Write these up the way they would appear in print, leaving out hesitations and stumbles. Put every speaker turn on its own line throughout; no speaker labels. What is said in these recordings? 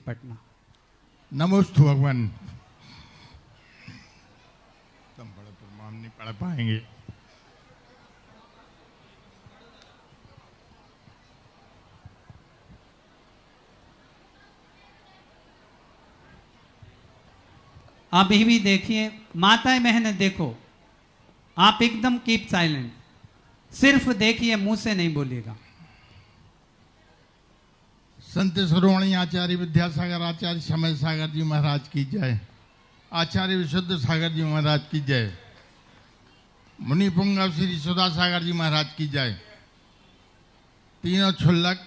पटना।
नमोस्तु भगवान। तुम पढ़ो तो हम नहीं पढ़ पाएंगे।
अभी भी देखिए, माताएं बहनें देखो, आप एकदम कीप साइलेंट, सिर्फ देखिए, मुंह से नहीं बोलिएगा।
संत श्रोमणी आचार्य विद्यासागर आचार्य समय सागर जी महाराज की जय। आचार्य विशुद्ध सागर जी महाराज की जय। मुनि पुंगव श्री सुधा सागर जी महाराज की जय। तीनों छुल्लक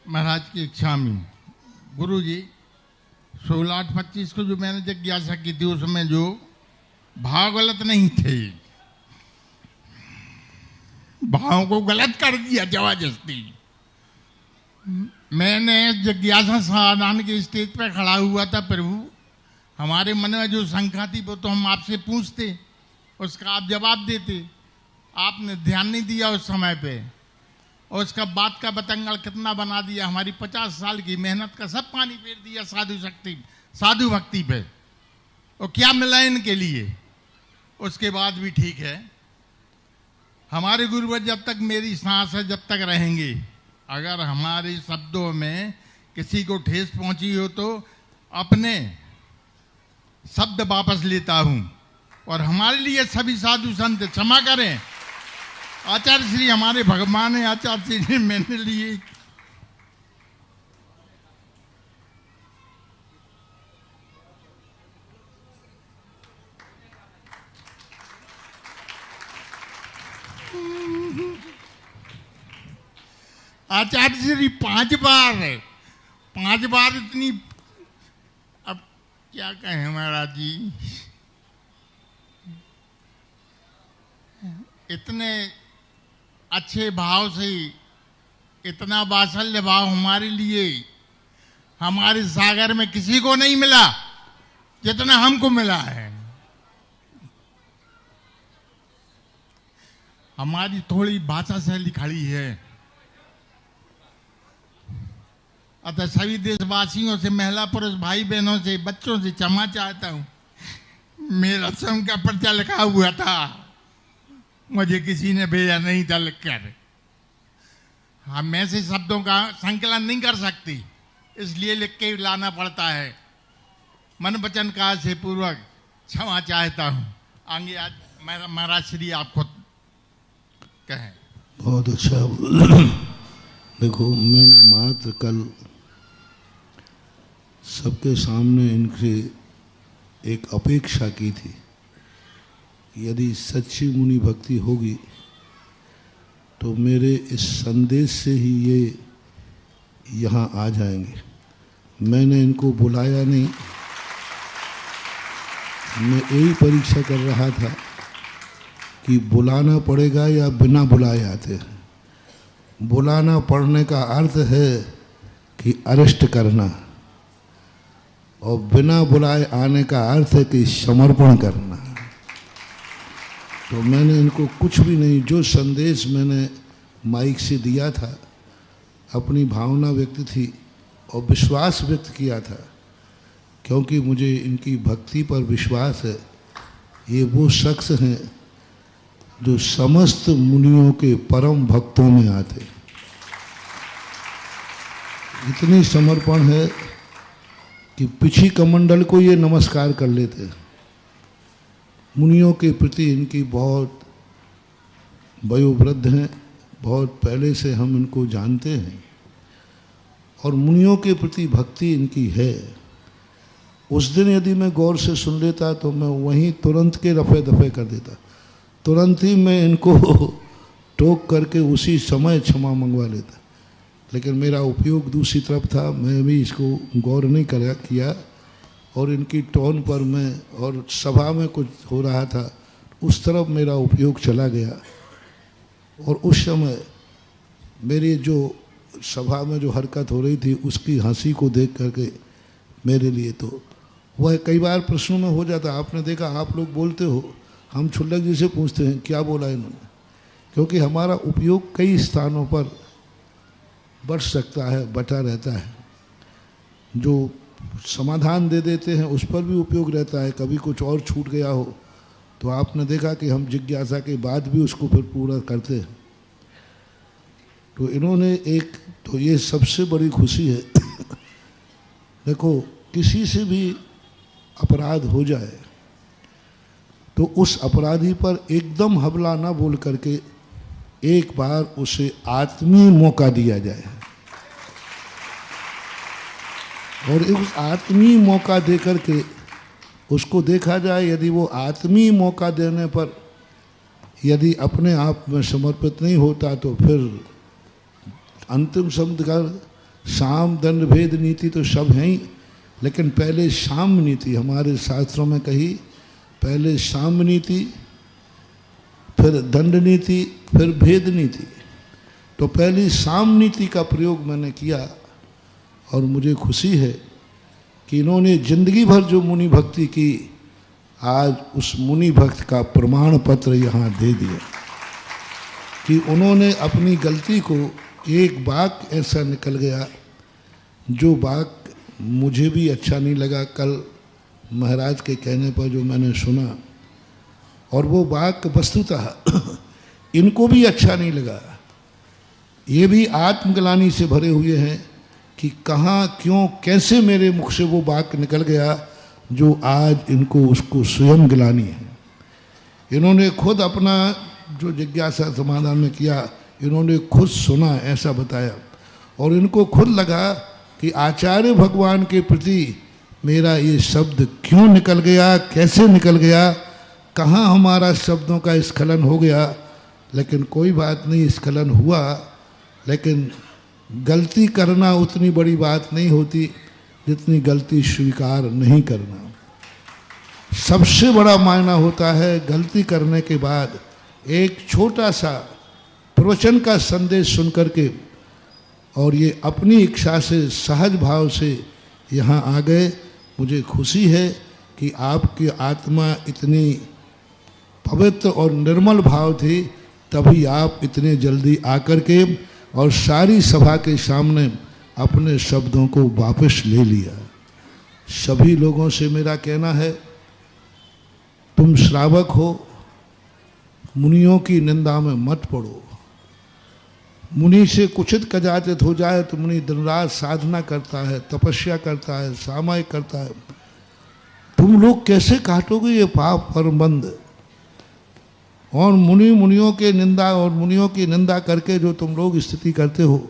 महाराज की इच्छा में गुरु जी 16/8/25 को जो मैंने जिज्ञासा की थी उसमें जो भाव गलत नहीं थे, भाव को गलत कर दिया जबरदस्ती। मैंने जिज्ञासा समाधान के स्टेज पर खड़ा हुआ था, प्रभु हमारे मन में जो शंका थी वो तो हम आपसे पूछते, उसका आप जवाब देते। आपने ध्यान नहीं दिया उस समय पे, और उसका बात का बतंगड़ कितना बना दिया। हमारी 50 साल की मेहनत का सब पानी फेर दिया साधु भक्ति पे। और क्या मिला इनके लिए? उसके बाद भी ठीक है, हमारे गुरुवर जब तक मेरी सांस है जब तक रहेंगे। अगर हमारे शब्दों में किसी को ठेस पहुंची हो तो अपने शब्द वापस लेता हूं, और हमारे लिए सभी साधु संत क्षमा करें। आचार्य श्री हमारे भगवान है, आचार्य श्री मेरे लिए आचार्य श्री 5 बार इतनी, अब क्या कहें महाराज जी, इतने अच्छे भाव से इतना वात्सल्य भाव हमारे लिए हमारे सागर में किसी को नहीं मिला जितना हमको मिला है। हमारी थोड़ी भाषा शैली खड़ी है, अतः सभी देशवासियों से, महिला पुरुष भाई बहनों से, बच्चों से क्षमा चाहता हूं। मेरा स्वयं का पर्चा लिखा हुआ था, मुझे किसी ने भेजा नहीं था लिखकर। हम ऐसे शब्दों का संकलन नहीं कर सकती, इसलिए लिख के लाना पड़ता है। मन वचन काज से पूर्वक क्षमा चाहता हूं। आगे आज महाराज श्री आप खुद कहें।
बहुत अच्छा। देखो, मैंने मात्र कल सबके सामने इनसे एक अपेक्षा की थी, यदि सच्ची मुनि भक्ति होगी तो मेरे इस संदेश से ही ये यहाँ आ जाएंगे। मैंने इनको बुलाया नहीं, मैं यही परीक्षा कर रहा था कि बुलाना पड़ेगा या बिना बुलाए आते हैं। बुलाना पड़ने का अर्थ है कि अरेस्ट करना, और बिना बुलाए आने का अर्थ है कि समर्पण करना। तो मैंने इनको कुछ भी नहीं, जो संदेश मैंने माइक से दिया था, अपनी भावना व्यक्त थी और विश्वास व्यक्त किया था, क्योंकि मुझे इनकी भक्ति पर विश्वास है। ये वो शख्स हैं जो समस्त मुनियों के परम भक्तों में आते। इतनी समर्पण है कि पिछी कमंडल को ये नमस्कार कर लेते। मुनियों के प्रति इनकी बहुत वयोवृद्ध हैं, बहुत पहले से हम इनको जानते हैं, और मुनियों के प्रति भक्ति इनकी है। उस दिन यदि मैं गौर से सुन लेता तो मैं वहीं तुरंत के रफे दफे कर देता, तुरंत ही मैं इनको टोक करके उसी समय क्षमा मंगवा लेता। लेकिन मेरा उपयोग दूसरी तरफ था, मैं भी इसको गौर नहीं किया, और इनकी टोन पर मैं, और सभा में कुछ हो रहा था उस तरफ मेरा उपयोग चला गया। और उस समय मेरी जो सभा में जो हरकत हो रही थी उसकी हंसी को देख करके मेरे लिए तो वह कई बार प्रश्नों में हो जाता। आपने देखा, आप लोग बोलते हो, हम छुल्लक जी से पूछते हैं क्या बोला इन्होंने, क्योंकि हमारा उपयोग कई स्थानों पर बढ़ सकता है, बटा रहता है। जो समाधान दे देते हैं, उस पर भी उपयोग रहता है। कभी कुछ और छूट गया हो तो आपने देखा कि हम जिज्ञासा के बाद भी उसको फिर पूरा करते हैं। तो इन्होंने एक, तो ये सबसे बड़ी खुशी है। देखो, किसी से भी अपराध हो जाए तो उस अपराधी पर एकदम हमला ना बोल करके एक बार उसे आत्मीय मौका दिया जाए, और उस आत्मीय मौका दे करके उसको देखा जाए। यदि वो आत्मीय मौका देने पर यदि अपने आप में समर्पित नहीं होता तो फिर अंतिम शब्द का साम दंड भेद नीति तो सब हैं ही, लेकिन पहले साम नीति हमारे शास्त्रों में कही, पहले साम नीति, फिर दंड नीति, फिर भेद नीति। तो पहली साम नीति का प्रयोग मैंने किया और मुझे खुशी है कि इन्होंने जिंदगी भर जो मुनि भक्ति की, आज उस मुनि भक्त का प्रमाण पत्र यहाँ दे दिया कि उन्होंने अपनी गलती को, एक वाक्य ऐसा निकल गया जो वाक्य मुझे भी अच्छा नहीं लगा कल महाराज के कहने पर जो मैंने सुना, और वो वाक्य वस्तुतः इनको भी अच्छा नहीं लगा। ये भी आत्मग्लानि से भरे हुए हैं कि कहाँ, क्यों, कैसे मेरे मुख से वो वाक्य निकल गया जो आज इनको उसको स्वयं ग्लानि है। इन्होंने खुद अपना जो जिज्ञासा समाधान में किया, इन्होंने खुद सुना, ऐसा बताया, और इनको खुद लगा कि आचार्य भगवान के प्रति मेरा ये शब्द क्यों निकल गया, कैसे निकल गया, कहाँ हमारा शब्दों का स्खलन हो गया। लेकिन कोई बात नहीं, स्खलन हुआ, लेकिन गलती करना उतनी बड़ी बात नहीं होती जितनी गलती स्वीकार नहीं करना। सबसे बड़ा मायना होता है गलती करने के बाद एक छोटा सा प्रवचन का संदेश सुन करके, और ये अपनी इच्छा से, सहज भाव से यहाँ आ गए। मुझे खुशी है कि आपकी आत्मा इतनी पवित्र और निर्मल भाव थी, तभी आप इतने जल्दी आकर के और सारी सभा के सामने अपने शब्दों को वापस ले लिया। सभी लोगों से मेरा कहना है, तुम श्रावक हो, मुनियों की निंदा में मत पड़ो। मुनि से कुचित कदाचित हो जाए तो मुनि दिन रात साधना करता है, तपस्या करता है, सामायिक करता है। तुम लोग कैसे काटोगे ये पाप परमबंध? और मुनियों के निंदा और मुनियों की निंदा करके जो तुम लोग स्थिति करते हो,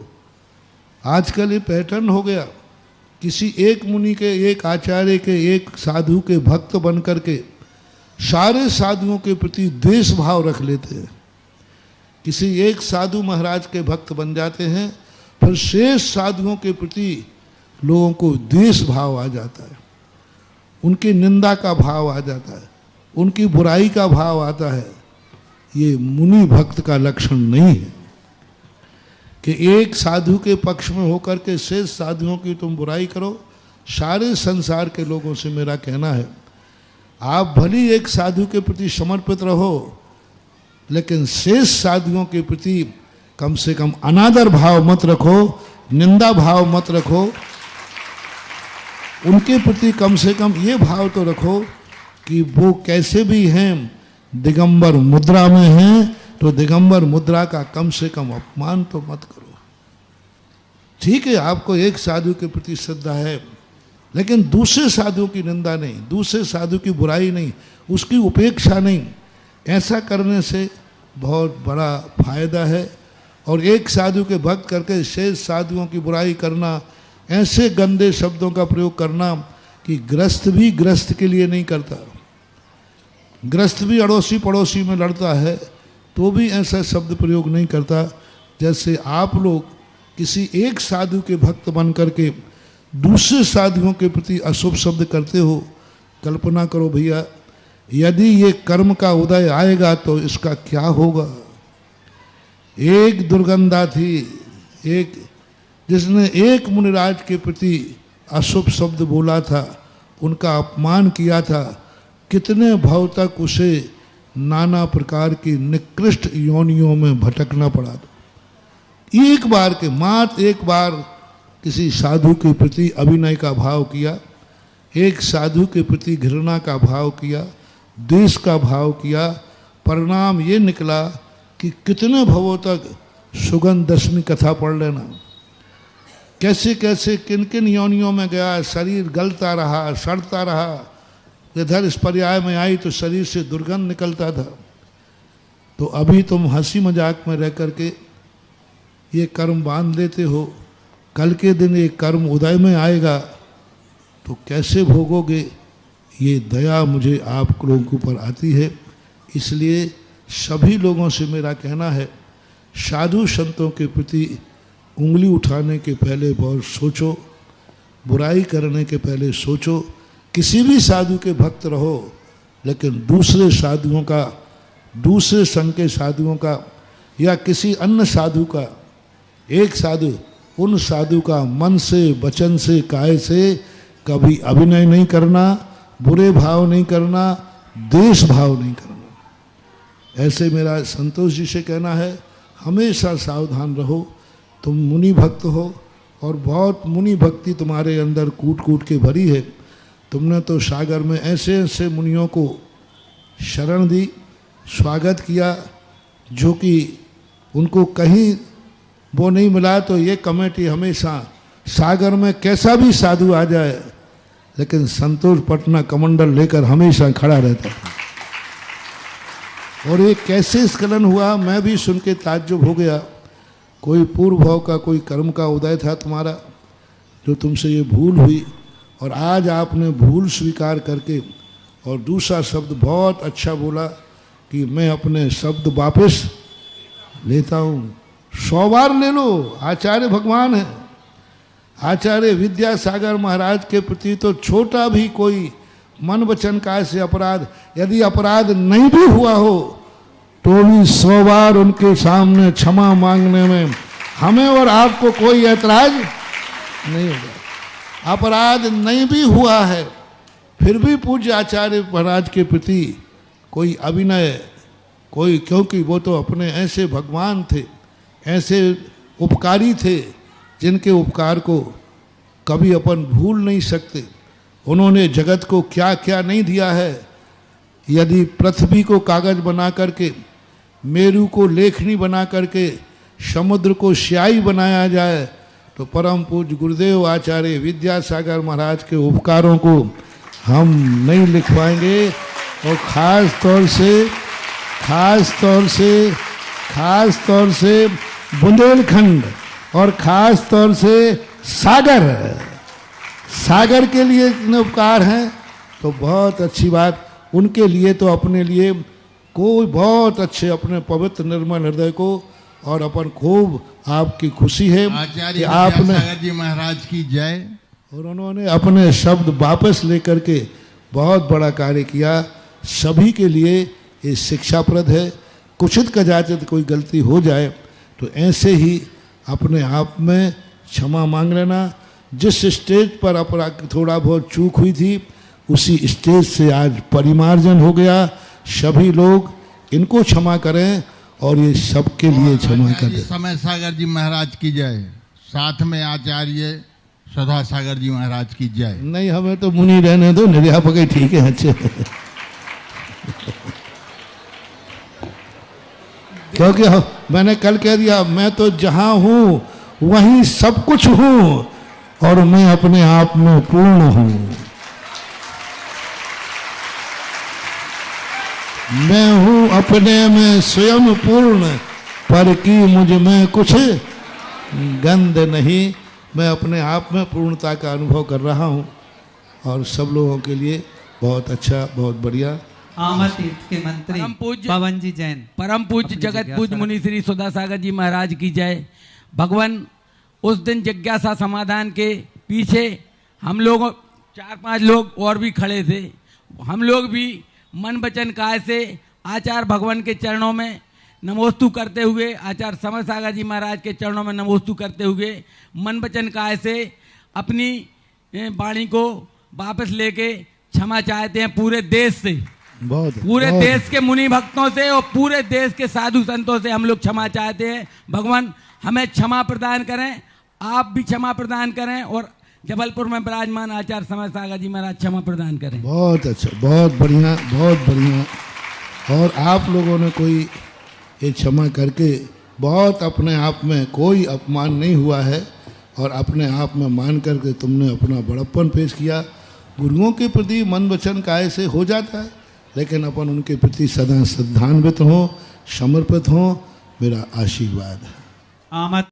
आजकल ये पैटर्न हो गया। किसी एक मुनि के, एक आचार्य के, एक साधु के भक्त बन करके सारे साधुओं के प्रति द्वेष भाव रख लेते हैं। किसी एक साधु महाराज के भक्त बन जाते हैं, फिर शेष साधुओं के प्रति लोगों को द्वेष भाव आ जाता है, उनकी निंदा का भाव आ जाता है, उनकी बुराई का भाव आता है। ये मुनि भक्त का लक्षण नहीं है कि एक साधु के पक्ष में होकर के शेष साधुओं की तुम बुराई करो। सारे संसार के लोगों से मेरा कहना है, आप भली एक साधु के प्रति समर्पित रहो, लेकिन शेष साधुओं के प्रति कम से कम अनादर भाव मत रखो, निंदा भाव मत रखो। उनके प्रति कम से कम ये भाव तो रखो कि वो कैसे भी हैं, दिगंबर मुद्रा में हैं, तो दिगंबर मुद्रा का कम से कम अपमान तो मत करो। ठीक है, आपको एक साधु के प्रति श्रद्धा है, लेकिन दूसरे साधु की निंदा नहीं, दूसरे साधु की बुराई नहीं, उसकी उपेक्षा नहीं। ऐसा करने से बहुत बड़ा फायदा है। और एक साधु के भक्त करके शेष साधुओं की बुराई करना, ऐसे गंदे शब्दों का प्रयोग करना कि ग्रस्त भी ग्रस्त के लिए नहीं करता, ग्रस्त भी अड़ोसी पड़ोसी में लड़ता है तो भी ऐसा शब्द प्रयोग नहीं करता। जैसे आप लोग किसी एक साधु के भक्त बन करके दूसरे साधुओं के प्रति अशुभ शब्द करते हो। कल्पना करो भैया, यदि ये कर्म का उदय आएगा तो इसका क्या होगा। एक दुर्गंधा थी, एक जिसने एक मुनिराज के प्रति अशुभ शब्द बोला था, उनका अपमान किया था, कितने भाव तक उसे नाना प्रकार की निकृष्ट योनियों में भटकना पड़ा। एक बार के, मात्र एक बार किसी साधु के प्रति अभिनय का भाव किया, एक साधु के प्रति घृणा का भाव किया, द्वेष का भाव किया, परिणाम ये निकला कि कितने भवों तक सुगंध दशमी कथा पढ़ लेना, कैसे कैसे किन किन योनियों में गया, शरीर गलता रहा, सड़ता रहा, इधर इस पर्याय में आई तो शरीर से दुर्गंध निकलता था। तो अभी तुम हंसी मजाक में रह करके ये कर्म बांध लेते हो, कल के दिन ये कर्म उदय में आएगा तो कैसे भोगोगे, ये दया मुझे आप लोगों के ऊपर आती है। इसलिए सभी लोगों से मेरा कहना है, साधु संतों के प्रति उंगली उठाने के पहले बहुत सोचो, बुराई करने के पहले सोचो। किसी भी साधु के भक्त रहो, लेकिन दूसरे साधुओं का, दूसरे संघ के साधुओं का या किसी अन्य साधु का, एक साधु, उन साधु का मन से, वचन से, काय से कभी अभिनय नहीं करना, बुरे भाव नहीं करना, द्वेष भाव नहीं करना। ऐसे मेरा संतोष जी से कहना है, हमेशा सावधान रहो। तुम मुनि भक्त हो और बहुत मुनि भक्ति तुम्हारे अंदर कूट कूट के भरी है। तुमने तो सागर में ऐसे ऐसे मुनियों को शरण दी, स्वागत किया, जो कि उनको कहीं वो नहीं मिला। तो ये कमेटी हमेशा सागर में कैसा भी साधु आ जाए, लेकिन संतोष पटना कमंडल लेकर हमेशा खड़ा रहता था। और ये कैसे स्खलन हुआ, मैं भी सुन के ताज्जुब हो गया। कोई पूर्व भाव का, कोई कर्म का उदय था तुम्हारा, जो तुमसे ये भूल हुई, और आज आपने भूल स्वीकार करके और दूसरा शब्द बहुत अच्छा बोला कि मैं अपने शब्द वापस लेता हूँ। 100 बार ले लो, आचार्य भगवान है। आचार्य विद्यासागर महाराज के प्रति तो छोटा भी कोई मन वचन काय से अपराध, यदि अपराध नहीं भी हुआ हो तो भी 100 बार उनके सामने क्षमा मांगने में हमें और आपको कोई ऐतराज नहीं होगा। अपराध नहीं भी हुआ है, फिर भी पूज्य आचार्य महाराज के प्रति कोई अभिनय, कोई, क्योंकि वो तो अपने ऐसे भगवान थे, ऐसे उपकारी थे, जिनके उपकार को कभी अपन भूल नहीं सकते। उन्होंने जगत को क्या क्या नहीं दिया है। यदि पृथ्वी को कागज बना करके, मेरू को लेखनी बना करके, समुद्र को स्याही बनाया जाए, तो परम पूज्य गुरुदेव आचार्य विद्यासागर महाराज के उपकारों को हम नहीं लिख पाएंगे। और खास तौर से बुंदेलखंड और ख़ास तौर से सागर के लिए इतने उपकार हैं, तो बहुत अच्छी बात। उनके लिए तो अपने लिए कोई बहुत अच्छे, अपने पवित्र निर्मल हृदय को, और अपन खूब आपकी खुशी है कि आपने
सागर जी महाराज की जय।
और उन्होंने अपने शब्द वापस लेकर के बहुत बड़ा कार्य किया। सभी के लिए ये शिक्षाप्रद है। कुछित कदाचित कोई गलती हो जाए तो ऐसे ही अपने आप में क्षमा मांग लेना। जिस स्टेज पर अपराध थोड़ा बहुत चूक हुई थी, उसी स्टेज से आज परिमार्जन हो गया। सभी लोग इनको क्षमा करें और ये सबके लिए क्षमा करें।
समय सागर जी महाराज की जय। साथ में आचार्य सदा सागर जी महाराज की जय।
नहीं, हमें तो मुनि रहने दो, निर्यापक ही ठीक है, अच्छे। क्योंकि मैंने कल कह दिया, मैं तो जहां हूं वहीं सब कुछ हूं और मैं अपने आप में पूर्ण हूं। मैं हूं अपने में स्वयं पूर्ण, पर की मुझ में कुछ गंध नहीं। मैं अपने आप में पूर्णता का अनुभव कर रहा हूं और सब लोगों के लिए बहुत अच्छा, बहुत बढ़िया।
आमद तीर्थ के मंत्री पवन जी जैन,
परम पूज्य जगत पूज्य मुनि श्री सुधा सागर जी महाराज की जय। भगवान उस दिन जिज्ञासा समाधान के पीछे हम लोग 4-5 लोग और भी खड़े थे। हम लोग भी मन वचन काय से आचार्य भगवान के चरणों में नमोस्तु करते हुए, आचार्य समय सागर जी महाराज के चरणों में नमोस्तु करते हुए मन वचन काय से अपनी वाणी को वापस लेके क्षमा चाहते हैं पूरे देश से, पूरे देश के मुनि भक्तों से और पूरे देश के साधु संतों से हम लोग क्षमा चाहते हैं। भगवान हमें क्षमा प्रदान करें। आप भी क्षमा प्रदान करें और जबलपुर में विराजमान आचार्य समय सागर जी महाराज क्षमा प्रदान करें।
बहुत अच्छा, बहुत बढ़िया, बहुत बढ़िया। और आप लोगों ने कोई ये क्षमा करके बहुत अपने आप में कोई अपमान नहीं हुआ है और अपने आप में मान करके तुमने अपना बड़प्पन पेश किया। गुरुओं के प्रति मन वचन काय से हो जाता है, लेकिन अपन उनके प्रति सदा श्रद्धान्वित हों, समर्पित हों, मेरा आशीर्वाद है।
आमद